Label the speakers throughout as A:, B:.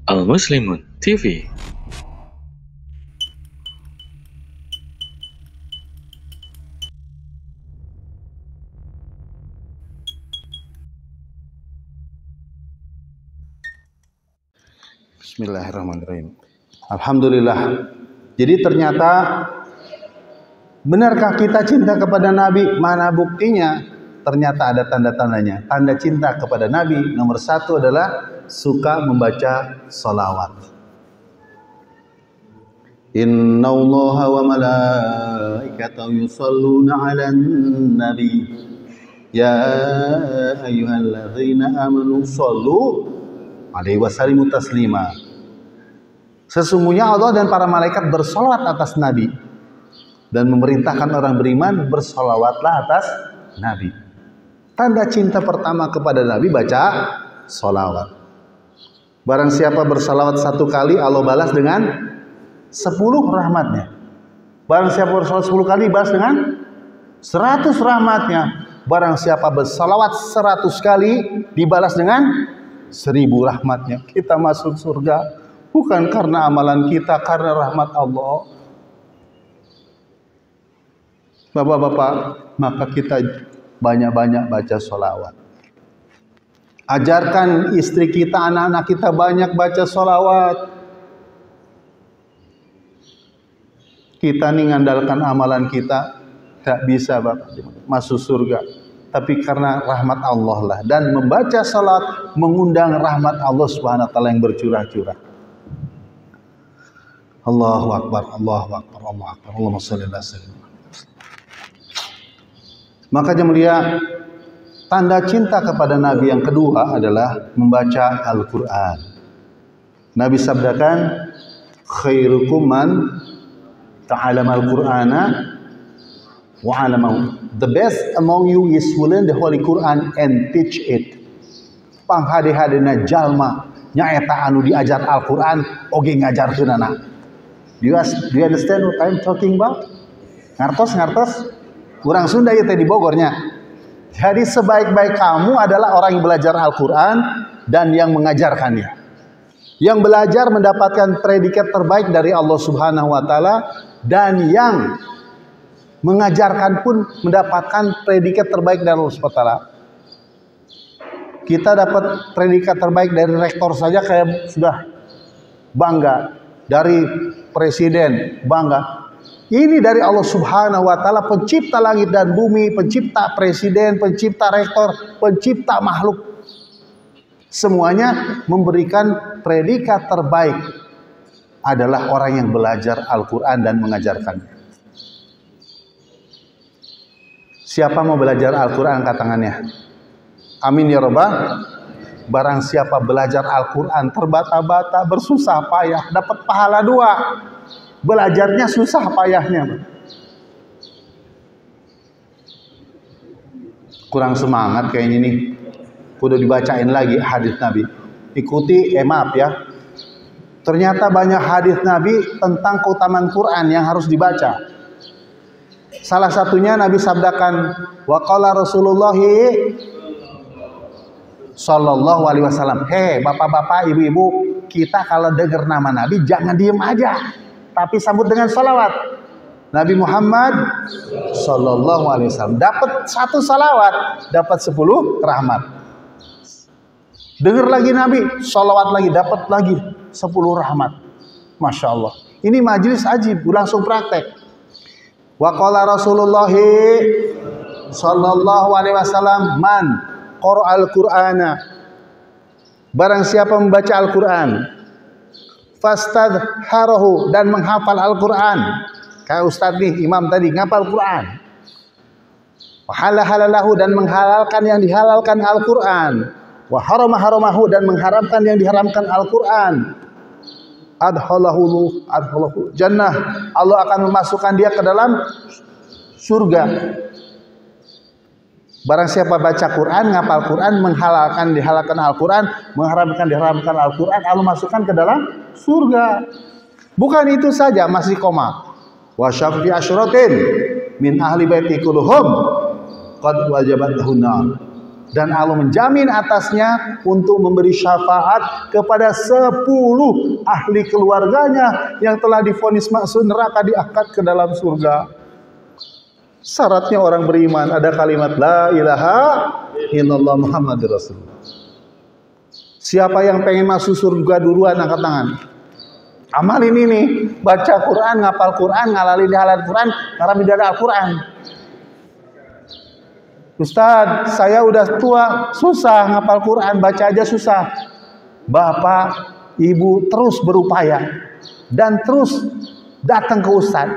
A: Al Muslimun TV.
B: Bismillahirrahmanirrahim. Alhamdulillah. Jadi ternyata benarkah kita cinta kepada Nabi? Mana buktinya? Ternyata ada tanda-tandanya. Tanda cinta kepada Nabi nomor satu adalah suka membaca salawat. Inna Allaha wa malaikatahu yusalluna 'alan nabi. Ya ayyuhalladzina amanu shallu alaihi wasallimu taslima. Sesungguhnya Allah dan para malaikat bersolawat atas Nabi dan memerintahkan orang beriman bersolawatlah atas Nabi. Tanda cinta pertama kepada Nabi baca solawat. Barang siapa bersolawat satu kali, Allah balas dengan 10 rahmatnya. Barang siapa bersolawat 10 kali, balas dengan 100 rahmatnya. Barang siapa bersolawat 100 kali, dibalas dengan 1000 rahmatnya. Kita masuk surga bukan karena amalan kita, karena rahmat Allah. Bapak-bapak, maka kita banyak-banyak baca sholawat. Ajarkan istri kita, anak-anak kita banyak baca sholawat. Kita nih ngandalkan amalan kita, tak bisa Bapak masuk surga. Tapi karena rahmat Allah lah. Dan membaca salat mengundang rahmat Allah Subhanahu wa taala yang bercurah-curah. Allahu Akbar, Allahu Akbar, Allahu Akbar. Allahumma shalli ala sayyidina. Maka yang mulia, tanda cinta kepada Nabi yang kedua adalah membaca Al-Quran. Nabi sabdakan, khairukum man ta'allama al-Qur'ana wa 'allamahu. The best among you is who learn the Holy Quran and teach it. Panghade-hadena jalma nyaeta anu diajar Al-Quran oge ngajarkeun anak. Do you understand what I'm talking about? Ngartos? Urang Sunda ya teh di Bogornya. Jadi sebaik-baik kamu adalah orang yang belajar Al-Quran dan yang mengajarkannya. Yang belajar mendapatkan predikat terbaik dari Allah Subhanahu wa taala, dan yang mengajarkan pun mendapatkan predikat terbaik dari Allah Subhanahu wa taala. Kita dapat predikat terbaik dari rektor saja kayak sudah bangga, dari presiden bangga. Ini dari Allah Subhanahu wa taala, pencipta langit dan bumi, pencipta presiden, pencipta rektor, pencipta makhluk. Semuanya memberikan predikat terbaik adalah orang yang belajar Al-Qur'an dan mengajarkannya. Siapa mau belajar Al-Qur'an angkat tangannya? Amin ya rabbal. Barang siapa belajar Al-Qur'an terbata-bata, bersusah payah, dapat pahala 2. Belajarnya susah payahnya. Kurang semangat kayaknya nih. Kudu dibacain lagi hadis Nabi. Ikuti, maaf ya. Ternyata banyak hadis Nabi tentang keutamaan Quran yang harus dibaca. Salah satunya Nabi sabdakan, wa qala Rasulullah sallallahu alaihi wasallam. Hei bapak-bapak, ibu-ibu, kita kalau dengar nama Nabi jangan diem aja, tapi sambut dengan salawat. Nabi Muhammad sallallahu alaihi wasallam dapat 1 salawat, dapat 10 rahmat. Dengar lagi Nabi, salawat lagi, dapat lagi 10 rahmat. Masya Allah. Ini majelis ajib, langsung praktek. Wa qala Rasulullah sallallahu alaihi wasallam, man qara'al Qur'ana, barang siapa membaca Al-Qur'an, fastadharahu, dan menghafal Al-Qur'an. Kayak Ustaz nih, imam tadi ngapal Qur'an. Wa halalalahu, dan menghalalkan yang dihalalkan Al-Qur'an. Wa haramahu, dan mengharamkan yang diharamkan Al-Qur'an. Adhalahu jannah, Allah akan memasukkan dia ke dalam surga. Barang siapa baca Quran, ngapal Quran, menghalalkan dihalalkan Al-Quran, mengharamkan diharamkan Al-Quran, Allah masukkan ke dalam surga. Bukan itu saja, masih koma. Wa syafi asyratin min ahli baiti kulluhum qad wajabat lahun nar. Dan Allah menjamin atasnya untuk memberi syafaat kepada 10 ahli keluarganya yang telah divonis masuk neraka diangkat ke dalam surga. Syaratnya orang beriman ada kalimat la ilaha illallah Muhammadur Rasulullah. Siapa yang pengen masuk surga duluan angkat tangan. Amal ini nih, baca Quran, ngapal Quran, ngalalin halal Quran, ngaram di Al-Quran. Ustaz, saya udah tua, susah ngapal Quran, baca aja susah. Bapak, ibu terus berupaya dan terus datang ke Ustaz.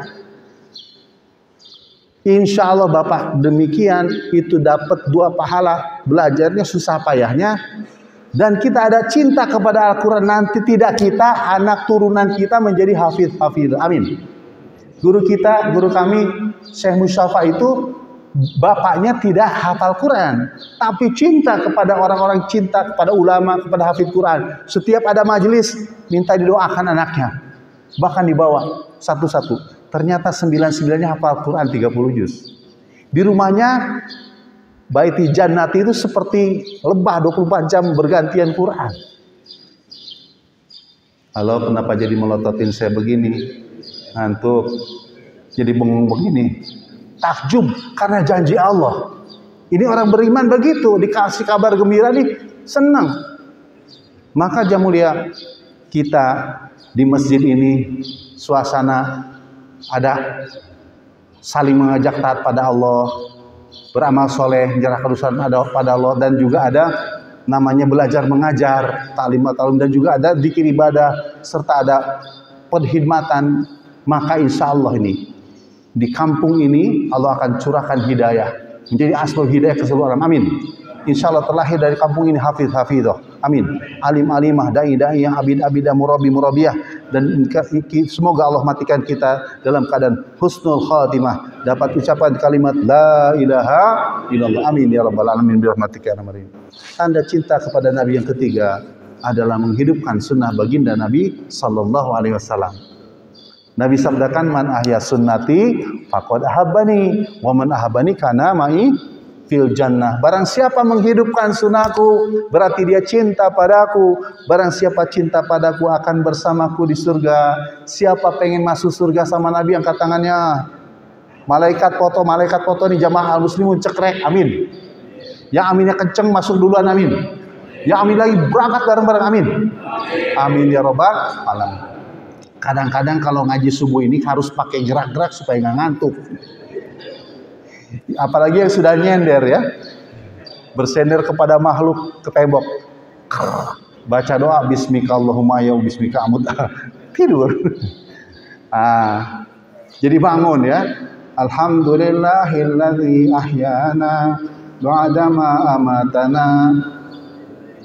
B: Insya Allah Bapak demikian itu dapat 2 pahala, belajarnya susah payahnya, dan kita ada cinta kepada Al-Quran. Nanti tidak kita, anak turunan kita menjadi hafidh. Amin. Guru kami Syekh Musyafa itu bapaknya tidak hafal Quran, tapi cinta kepada orang-orang, cinta kepada ulama, kepada hafidh Quran. Setiap ada majelis minta didoakan anaknya, bahkan dibawa satu-satu. Ternyata 9-9-nya hafal Quran 30 juz. Di rumahnya Baiti Jannati itu seperti lebah 24 jam bergantian Quran. Halo, kenapa jadi melototin saya begini? Ngantuk. Jadi bengong begini. Takjub karena janji Allah. Ini orang beriman begitu, dikasih kabar gembira nih, senang. Maka jamaah mulia, kita di masjid ini suasana ada saling mengajak taat pada Allah, beramal soleh, menyerahkan urusan pada Allah, dan juga ada namanya belajar mengajar, ta'lim dan juga ada dzikir ibadah, serta ada perkhidmatan. Maka insya Allah ini di kampung ini Allah akan curahkan hidayah, menjadi asbab hidayah ke seluruh orang. Amin. Insya Allah terlahir dari kampung ini hafidh-hafidhah. Amin. Alim-alimah, da'i-da'i yang abid-abidah, murabi-murabiyah. Dan semoga Allah matikan kita dalam keadaan husnul khatimah, dapat ucapan kalimat la ilaha illallah. Amin ya rabbal alamin birahmatika ya arhamar rahimin. Tanda cinta kepada Nabi yang ketiga adalah menghidupkan sunnah baginda Nabi sallallahu alaihi wasallam. Nabi sabdakan, man ahya sunnati faqad ahabbani wa man ahabbani kana ma'i fil jannah. Barang siapa menghidupkan sunnahku berarti dia cinta padaku. Barang siapa cinta padaku akan bersamaku di surga. Siapa pengen masuk surga sama Nabi angkat tangannya. Malaikat foto nih jamaah al-muslimun cekrek. Amin. Yang aminnya kenceng masuk duluan. Amin. Yang amin lagi berangkat bareng-bareng. Amin. Amin ya rabbal alamin. Kadang-kadang kalau ngaji subuh ini harus pakai gerak-gerak supaya nggak ngantuk. Apalagi yang sudah nyender ya, bersender kepada makhluk, ke tembok, baca doa bismika Allahumma ya bismika amut, tidur. Jadi bangun ya. Alhamdulillahilladzi ahyana ba'dama amatana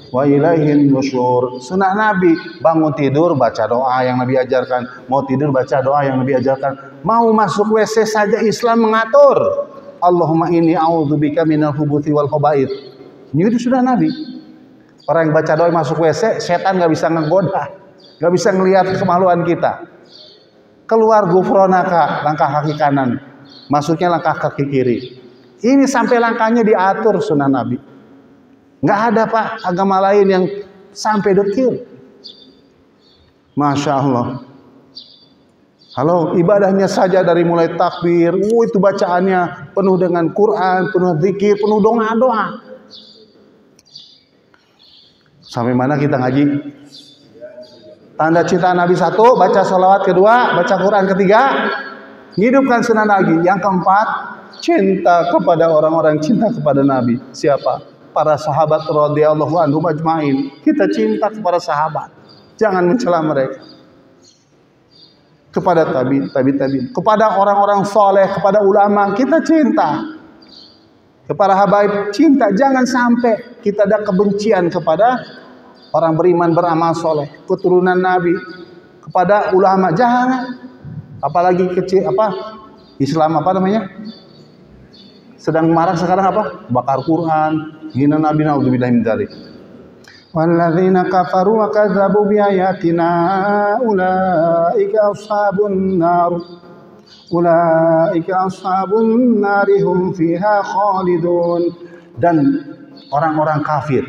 B: wa ilaihin nusyur. Sunnah Nabi, bangun tidur baca doa yang Nabi ajarkan, mau tidur baca doa yang Nabi ajarkan, mau masuk WC saja Islam mengatur. Allahumma inni a'udzubika minal khubuthi wal khaba'ith. Ini itu sudah Nabi. Orang yang baca doa masuk WC, setan nggak bisa ngegoda, nggak bisa ngelihat kemaluan kita. Keluar gufronaka, langkah kaki kanan, masuknya langkah kaki kiri. Ini sampai langkahnya diatur sunnah Nabi. Nggak ada Pak agama lain yang sampai detil. Masya Allah. Halo, ibadahnya saja dari mulai takbir, itu bacaannya penuh dengan Quran, penuh zikir, penuh doa-doa. Sampai mana kita ngaji? Tanda cinta Nabi 1, baca sholawat, 2, baca Quran, 3, hidupkan sunnah Nabi. Yang keempat, cinta kepada orang-orang, cinta kepada Nabi. Siapa? Para sahabat radhiyallahu anhum ajmain. Kita cinta kepada sahabat, jangan mencela mereka. Kepada tabi'in, kepada orang-orang soleh, kepada ulama kita cinta. Kepada habaib cinta, jangan sampai kita ada kebencian kepada orang beriman beramal soleh, keturunan Nabi, kepada ulama jangan. Apalagi kecil Islam sedang marah sekarang bakar Quran, hina Nabi, naudzubillahi min dzalik. Walladzina kafaru wa kadzdzabu biayatina ulaika ashabun nar hum fiha khalidun. Dan orang-orang kafir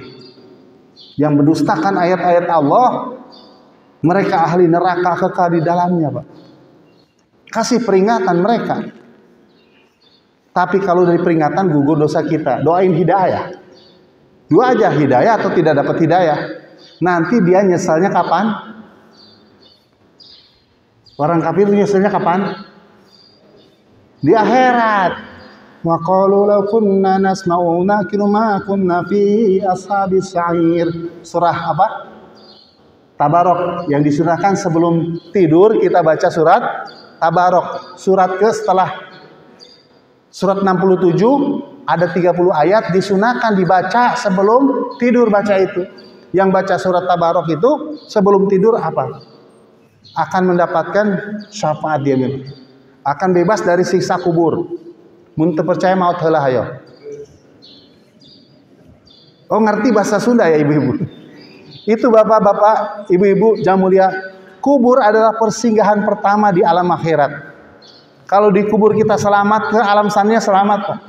B: yang mendustakan ayat-ayat Allah, mereka ahli neraka kekal di dalamnya, Pak. Kasih peringatan mereka. Tapi kalau dari peringatan gugur dosa kita, doain hidayah. Dua aja, hidayah atau tidak dapat hidayah. Nanti dia nyesalnya kapan? Orang kafir nyesalnya kapan? Di akhirat. Wa qalu law kunna nasma'u naqilu ma kunna fi ashabis sa'ir. Surah apa? Tabarok, yang disunahkan sebelum tidur kita baca surat Tabarok. Surat ke setelah surat 67 ada 30 ayat disunahkan dibaca sebelum tidur, baca itu. Yang baca surat Tabarok itu sebelum tidur apa? Akan mendapatkan syafaat dia, akan bebas dari siksa kubur. Mun teu percaya maot heula hayo. Oh, ngerti bahasa Sunda ya ibu-ibu? Itu bapak-bapak, ibu-ibu jam mulia, kubur adalah persinggahan pertama di alam akhirat. Kalau di kubur kita selamat, ke alam sananya selamat, Pak.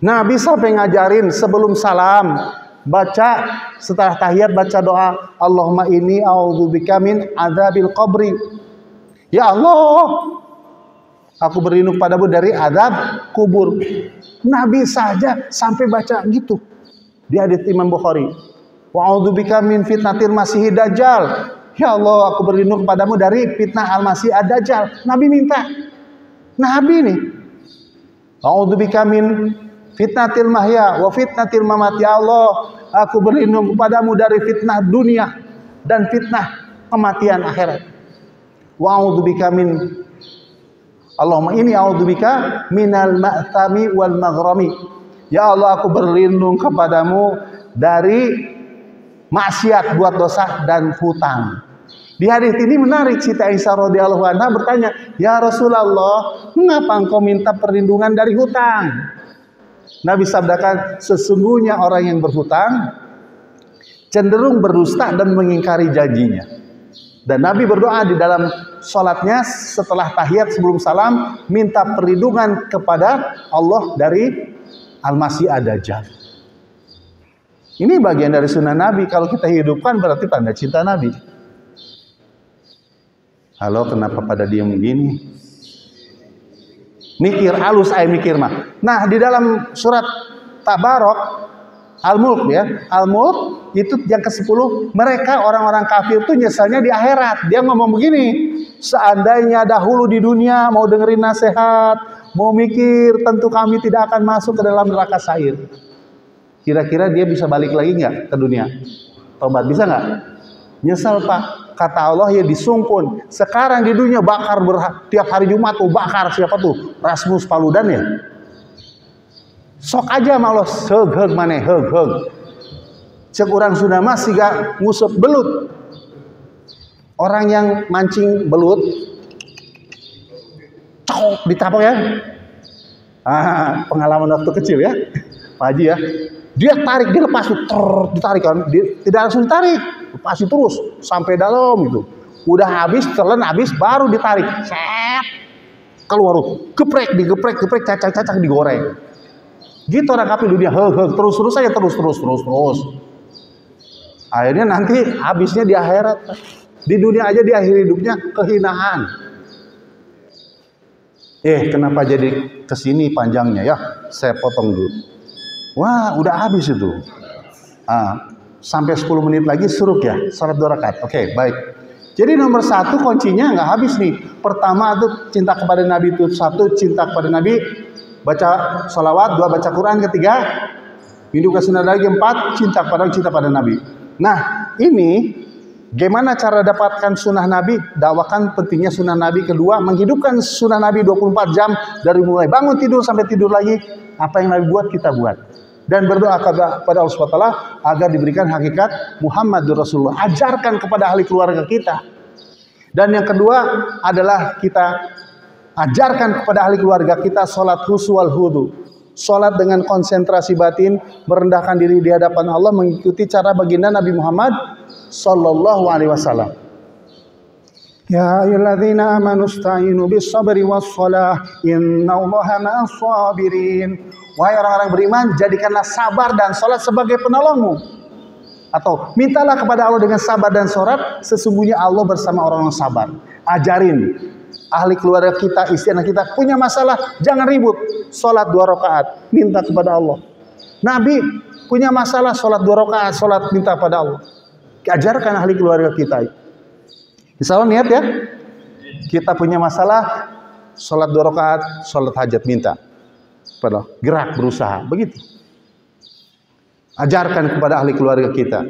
B: Nabi sampai ngajarin sebelum salam, baca setelah tahiyat baca doa, Allahumma inni a'udzubika min adzabil qabri. Ya Allah, aku berlindung padamu dari azab kubur. Nabi saja sampai baca gitu. Di hadits Imam Bukhari. Wa a'udzubika min fitnatil masihid dajjal. Ya Allah, aku berlindung kepadamu dari fitnah al-masih ad-dajjal. Nabi minta. Nabi nih. A'udzubika min fitnatil mahya wa fitnatil mamat. Ya Allah, aku berlindung kepadamu dari fitnah dunia dan fitnah kematian akhirat. Wa a'udzubika min Allahumma inni a'udzubika minal ma'thami wal maghrami. Ya Allah, aku berlindung kepadamu dari maksiat, buat dosa dan hutang. Di hadis ini menarik, Siti Aisyah radhiyallahu anha bertanya, "Ya Rasulullah, mengapa engkau minta perlindungan dari hutang?" Nabi sabdakan, sesungguhnya orang yang berhutang cenderung berdusta dan mengingkari janjinya. Dan Nabi berdoa di dalam sholatnya setelah tahiyat sebelum salam, minta perlindungan kepada Allah dari Al-Masih ad-Dajjal. Ini bagian dari sunnah Nabi. Kalau kita hidupkan berarti tanda cinta Nabi. Halo, kenapa pada diam begini? Mikir halus, mikir mah. Nah, di dalam surat Tabarok, Al-Mulk ya, Al-Mulk itu yang ke-10, mereka orang-orang kafir itu nyesalnya di akhirat. Dia ngomong begini, seandainya dahulu di dunia mau dengerin nasihat, mau mikir, tentu kami tidak akan masuk ke dalam neraka sa'ir. Kira-kira dia bisa balik lagi nggak ke dunia? Tobat bisa nggak? Nyesal, Pak. Kata Allah ya disungkun. Sekarang di dunia bakar tiap hari Jumat tuh bakar siapa tuh? Rasmus Paludan ya. Sok aja malah seug maneh heug. Cek urang Sunda mah siga nguseup belut. Orang yang mancing belut cok ditapok ya. Pengalaman waktu kecil ya. Pak Haji ya. Dia tarik, dia lepas tuh, ditarik kan. Tidak langsung ditarik, lepasin terus sampai dalam gitu. Udah habis, telan habis, baru ditarik. Set. Keluar tuh, geprek, cacak-cacak digoreng. Gitu orang kafir dunia, terus saja terus. Akhirnya nanti habisnya di akhirat. Di dunia aja di akhir hidupnya kehinaan. Kenapa jadi kesini panjangnya ya? Saya potong dulu. Wah, udah habis itu. Sampai 10 menit lagi suruk ya, salat 2 rakaat. Oke, baik. Jadi nomor 1 kuncinya nggak habis nih. Pertama itu cinta kepada Nabi itu 1, cinta kepada Nabi, baca sholawat, 2 baca Quran, 3 hidup ke sunnah lagi, 4 cinta pada Nabi. Nah, ini gimana cara dapatkan sunnah Nabi? Dakwakan pentingnya sunnah Nabi. Kedua, menghidupkan sunnah Nabi 24 jam dari mulai bangun tidur sampai tidur lagi. Apa yang Nabi buat kita buat. Dan berdoa kepada Allah SWT agar diberikan hakikat Muhammadur Rasulullah. Ajarkan kepada ahli keluarga kita. Dan yang kedua adalah kita ajarkan kepada ahli keluarga kita sholat khusyuk wal hudu. Sholat dengan konsentrasi batin, merendahkan diri di hadapan Allah, mengikuti cara baginda Nabi Muhammad Sallallahu Alaihi Wasallam. Ya ayyuhalladzina amanu ista'inu bis-sabri was-shalah innallaha ma'as sabirin. Wahai orang-orang beriman, jadikanlah sabar dan salat sebagai penolongmu. Atau mintalah kepada Allah dengan sabar dan salat, sesungguhnya Allah bersama orang yang sabar. Ajarin ahli keluarga kita, istri anak kita punya masalah, jangan ribut. Salat 2 rakaat, minta kepada Allah. Nabi punya masalah, salat 2 rakaat, salat minta pada Allah. Ajarkan ahli keluarga kita. Insya Allah niat ya. Kita punya masalah, salat 2 rakaat, salat hajat minta. Pada gerak berusaha, begitu. Ajarkan kepada ahli keluarga kita.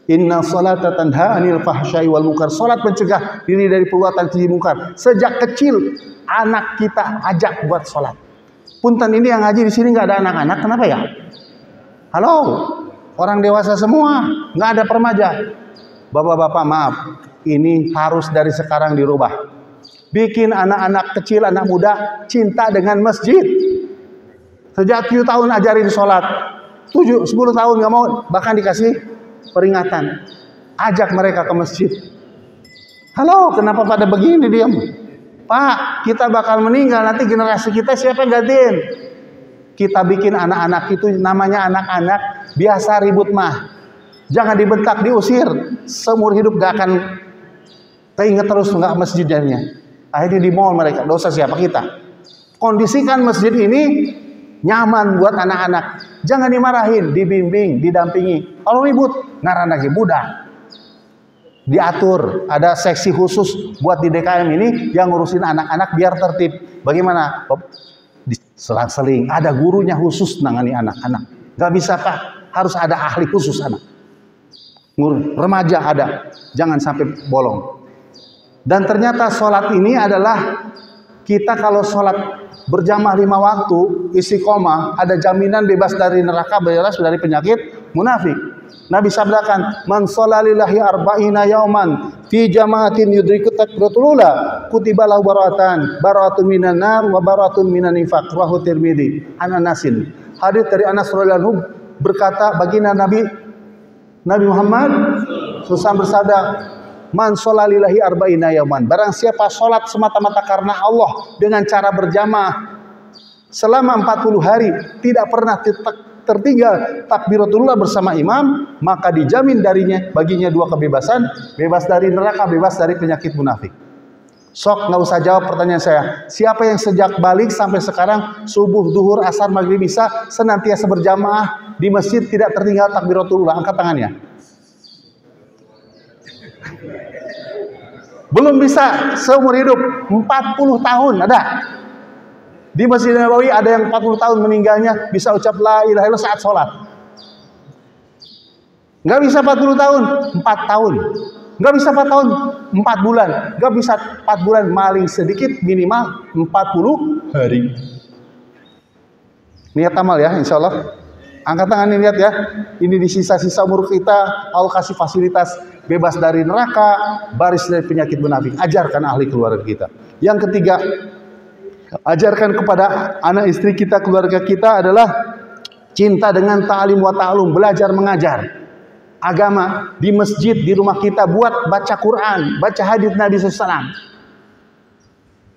B: Inna salata tanha anil fahsyai wal munkar. Salat mencegah diri dari perbuatan keji munkar. Sejak kecil anak kita ajak buat salat. Punten ini yang ngaji di sini nggak ada anak-anak, kenapa ya? Halo, orang dewasa semua, nggak ada permaja. Bapak-bapak maaf, ini harus dari sekarang dirubah. Bikin anak-anak kecil, anak muda cinta dengan masjid. Sejak 7 tahun ajarin sholat, 10 tahun nggak mau, bahkan dikasih peringatan. Ajak mereka ke masjid. Halo, kenapa pada begini diam? Pak, kita bakal meninggal, nanti generasi kita siapa yang gantiin? Kita bikin anak-anak itu, namanya anak-anak, biasa ribut mah. Jangan dibentak, diusir. Seumur hidup gak akan keinget terus nggak masjidnya. Akhirnya di mall mereka, dosa siapa kita? Kondisikan masjid ini nyaman buat anak-anak. Jangan dimarahin, dibimbing, didampingi. Kalau ribut, ngaran lagi budak. Diatur, ada seksi khusus buat di DKM ini yang ngurusin anak-anak biar tertib. Bagaimana? Selang-seling, ada gurunya khusus nangani anak-anak. Gak bisa Pak, harus ada ahli khusus anak. Remaja ada, jangan sampai bolong. Dan ternyata sholat ini adalah kita kalau sholat berjamaah 5 waktu, istiqomah, ada jaminan bebas dari neraka, bebas dari penyakit munafik. Nabi sabdakan, man sholalillahi arba'ina yauman fi jama'atin yudrikut takbiratul ula kutiba lahu baratun minan nar wa baratun minan nifaq. Rawahu Tirmidzi. An Anasin. Hadits dari Anas radhiyallahu anhu berkata, baginda Nabi Muhammad SAW bersabda, man sholalillahi arba'ina yauman. Barang siapa sholat semata-mata karena Allah dengan cara berjamaah selama 40 hari, tidak pernah tertinggal takbiratul bersama imam, maka dijamin baginya 2 kebebasan, bebas dari neraka, bebas dari penyakit munafik. Sok nggak usah jawab pertanyaan saya. Siapa yang sejak balik sampai sekarang subuh, duhur, asar, maghrib, isya senantiasa berjamaah di masjid tidak tertinggal takbiratul ula? Angkat tangannya. Belum bisa seumur hidup 40 tahun ada. Di Masjid Nabawi ada yang 40 tahun meninggalnya bisa ucap la ilaha illallah saat sholat. Nggak bisa 40 tahun, 4 tahun. Nggak bisa 4 tahun, 4 bulan. Nggak bisa 4 bulan, maling sedikit minimal 40 hari. Niat amal ya, insya Allah. Angkat tangan ini, lihat ya. Ini di sisa-sisa umur kita, Allah kasih fasilitas bebas dari neraka, baris dari penyakit munafik. Ajarkan ahli keluarga kita. Yang ketiga, ajarkan kepada anak istri kita, keluarga kita adalah cinta dengan ta'lim wa ta'lum, belajar mengajar agama di masjid, di rumah kita, buat baca Quran, baca hadits Nabi SAW.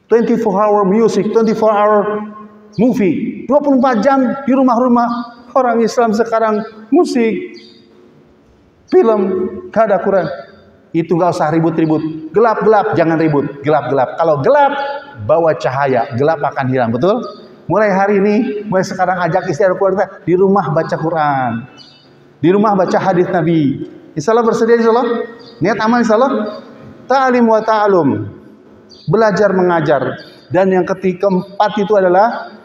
B: 24-hour music, 24-hour movie, 24 jam di rumah-rumah orang Islam sekarang, musik, film, gak ada Quran. Itu gak usah ribut-ribut. Gelap-gelap, jangan ribut. Gelap-gelap. Kalau gelap, bawa cahaya. Gelap akan hilang, betul? Mulai hari ini, mulai sekarang ajak istri dan keluarga di rumah baca Quran. Di rumah baca hadis Nabi. Insya Allah bersedia, insya Allah. Niat amal, insya Allah. Ta'lim wa ta'lum. Belajar mengajar. Dan yang keempat itu adalah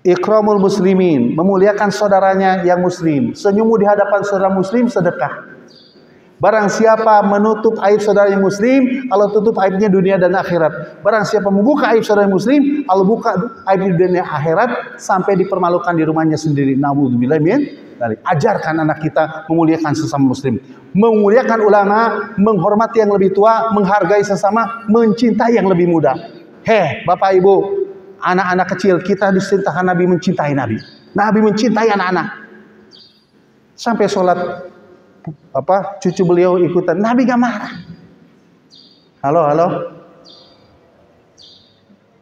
B: ikramul muslimin, memuliakan saudaranya yang muslim. Senyummu di hadapan saudara muslim sedekah. Barang siapa menutup aib saudaranya muslim, Allah tutup aibnya dunia dan akhirat. Barang siapa membuka aib saudara muslim, Allah buka aib di dunia akhirat sampai dipermalukan di rumahnya sendiri. Na'udzubillah min dzalik. Ajarkan anak kita memuliakan sesama muslim, memuliakan ulama, menghormati yang lebih tua, menghargai sesama, mencintai yang lebih muda. Bapak Ibu, anak-anak kecil, kita diceritakan Nabi mencintai Nabi. Nabi mencintai anak-anak. Sampai sholat cucu beliau ikutan, Nabi gak marah. Halo, halo.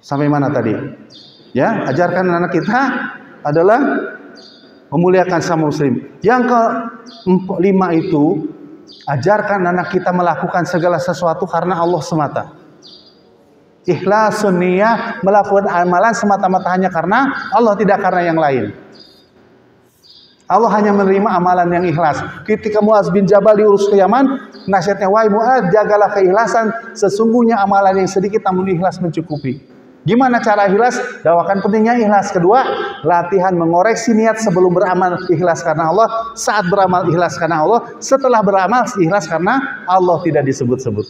B: Sampai mana tadi? Ya, ajarkan anak kita adalah memuliakan sama muslim. Yang kelima itu, ajarkan anak kita melakukan segala sesuatu karena Allah semata. Ikhlasun niyah, melakukan amalan semata-mata hanya karena Allah, tidak karena yang lain. Allah hanya menerima amalan yang ikhlas. Ketika Muaz bin Jabal diurus ke Yaman, nasihatnya, wahai Muaz, jagalah keikhlasan, sesungguhnya amalan yang sedikit namun ikhlas mencukupi. Gimana cara ikhlas? Dakwakan pentingnya ikhlas. Kedua, latihan mengoreksi niat sebelum beramal ikhlas karena Allah, saat beramal ikhlas karena Allah, setelah beramal ikhlas karena Allah, tidak disebut-sebut.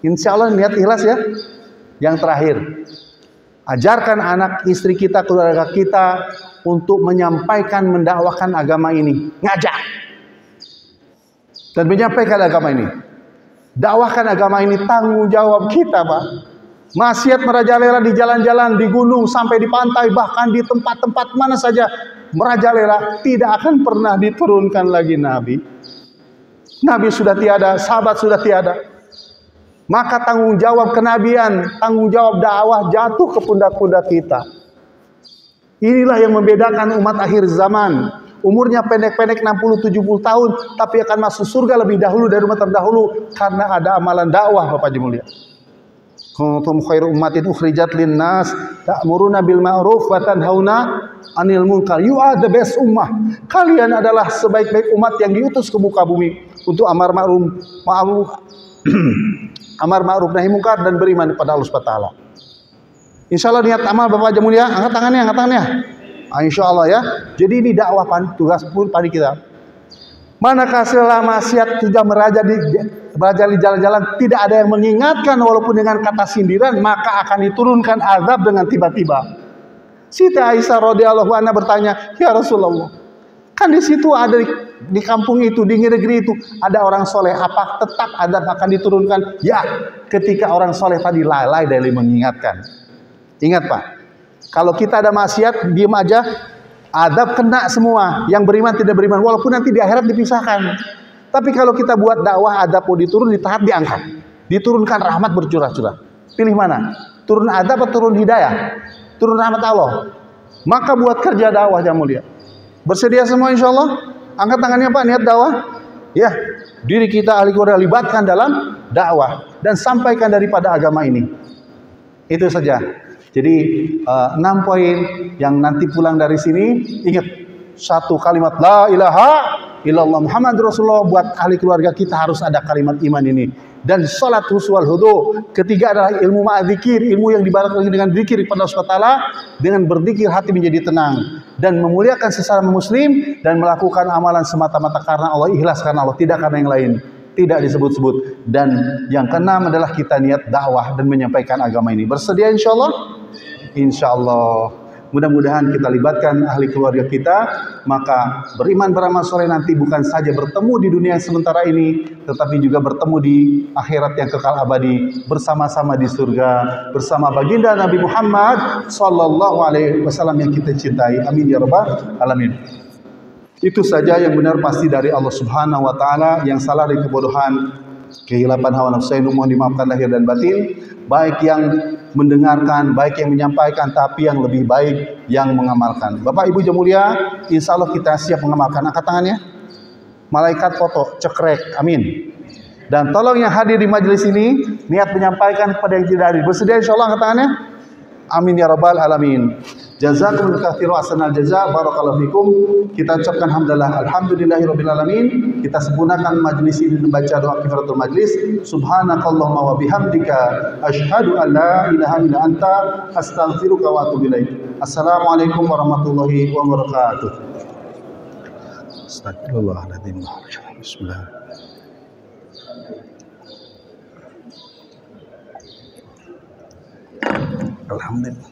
B: Insya Allah niat ikhlas ya. Yang terakhir, ajarkan anak, istri kita, keluarga kita untuk menyampaikan, mendakwakan agama ini. Ngajak dan menyampaikan agama ini. Dakwahkan agama ini tanggung jawab kita, Pak. Maksiat merajalela di jalan-jalan, di gunung, sampai di pantai, bahkan di tempat-tempat mana saja merajalela, tidak akan pernah diturunkan lagi Nabi. Nabi sudah tiada, sahabat sudah tiada. Maka tanggung jawab kenabian, tanggung jawab dakwah jatuh ke pundak-pundak kita. Inilah yang membedakan umat akhir zaman. Umurnya pendek-pendek 60-70 tahun, tapi akan masuk surga lebih dahulu dari umat terdahulu karena ada amalan dakwah, Bapak Ibu mulia. Kuntum khairu ummatin ukhrijat linnas ta'muruna bil ma'ruf wa tanhauna 'anil munkar. You are the best ummah. Kalian adalah sebaik-baik umat yang diutus ke muka bumi untuk amar ma'ruf nahi munkar dan beriman kepada Allah Subhanahu wa taala. Insyaallah niat amal Bapak Ibu mulia, angkat tangannya. Insyaallah ya. Jadi ini dakwah tugas pun pada kita. Manakah selama maksiat sudah merajalela di jalan-jalan, tidak ada yang mengingatkan walaupun dengan kata sindiran, maka akan diturunkan azab dengan tiba-tiba. Siti Aisyah radhiyallahu anha bertanya, "Ya Rasulullah, kan di situ ada di kampung itu, di negeri itu ada orang soleh, apa tetap azab akan diturunkan?" Ya, ketika orang soleh tadi lalai dari mengingatkan. Ingat Pak, kalau kita ada maksiat, diam aja, adab kena semua. Yang beriman tidak beriman, walaupun nanti di akhirat dipisahkan. Tapi kalau kita buat dakwah, adab mau diturun, ditaat, diangkat, diturunkan rahmat bercurah-curah. Pilih mana? Turun adab atau turun hidayah? Turun rahmat Allah. Maka buat kerja dakwah yang mulia. Bersedia semua insya Allah? Angkat tangannya Pak, niat dakwah. Ya, diri kita ahli keluarga libatkan dalam dakwah dan sampaikan daripada agama ini. Itu saja. Jadi 6 poin yang nanti pulang dari sini, ingat satu kalimat la ilaha illallah Muhammad Rasulullah. Buat ahli keluarga kita harus ada kalimat iman ini. Dan salat huswal hudu. Ketiga adalah ilmu ma'adzikir, ilmu yang dibarengi dengan zikir kepada Allah SWT. Dengan berzikir hati menjadi tenang dan memuliakan sesama muslim dan melakukan amalan semata-mata karena Allah, ikhlas karena Allah, tidak karena yang lain. Tidak disebut-sebut. Dan yang keenam adalah kita niat dakwah dan menyampaikan agama ini. Bersedia insyaallah? Insyaallah. Mudah-mudahan kita libatkan ahli keluarga kita, maka beriman beramal soleh nanti bukan saja bertemu di dunia yang sementara ini, tetapi juga bertemu di akhirat yang kekal abadi, bersama-sama di surga, bersama baginda Nabi Muhammad sallallahu alaihi wasallam yang kita cintai. Amin ya rabbal alamin. Itu saja yang benar pasti dari Allah Subhanahu wa taala, yang salah dari kebodohan, kehilapan hawa nafsu yang mohon dimaafkan lahir dan batin, baik yang mendengarkan, baik yang menyampaikan, tapi yang lebih baik yang mengamalkan. Bapak Ibu yang mulia, insya Allah kita siap mengamalkan. Angkat tangannya. Malaikat foto, cekrek, amin. Dan tolong yang hadir di majelis ini, niat menyampaikan kepada yang tidak hadir. Bersedia insya Allah, angkat tangannya. Amin ya rabbal alamin. Jazakumullahu khairan hasanal jazaa, barakallahu fikum. Kita ucapkan hamdalah, alhamdulillahirabbil alamin. Kita sempurnakan majelis ini membaca doa kifaratul majlis. Subhanakallahumma wa bihamdika asyhadu an la ilaha illa anta astaghfiruka wa atubu ilaik. Assalamualaikum warahmatullahi wabarakatuh. Astagfirullahaladzim. Bismillah. Alhamdulillah.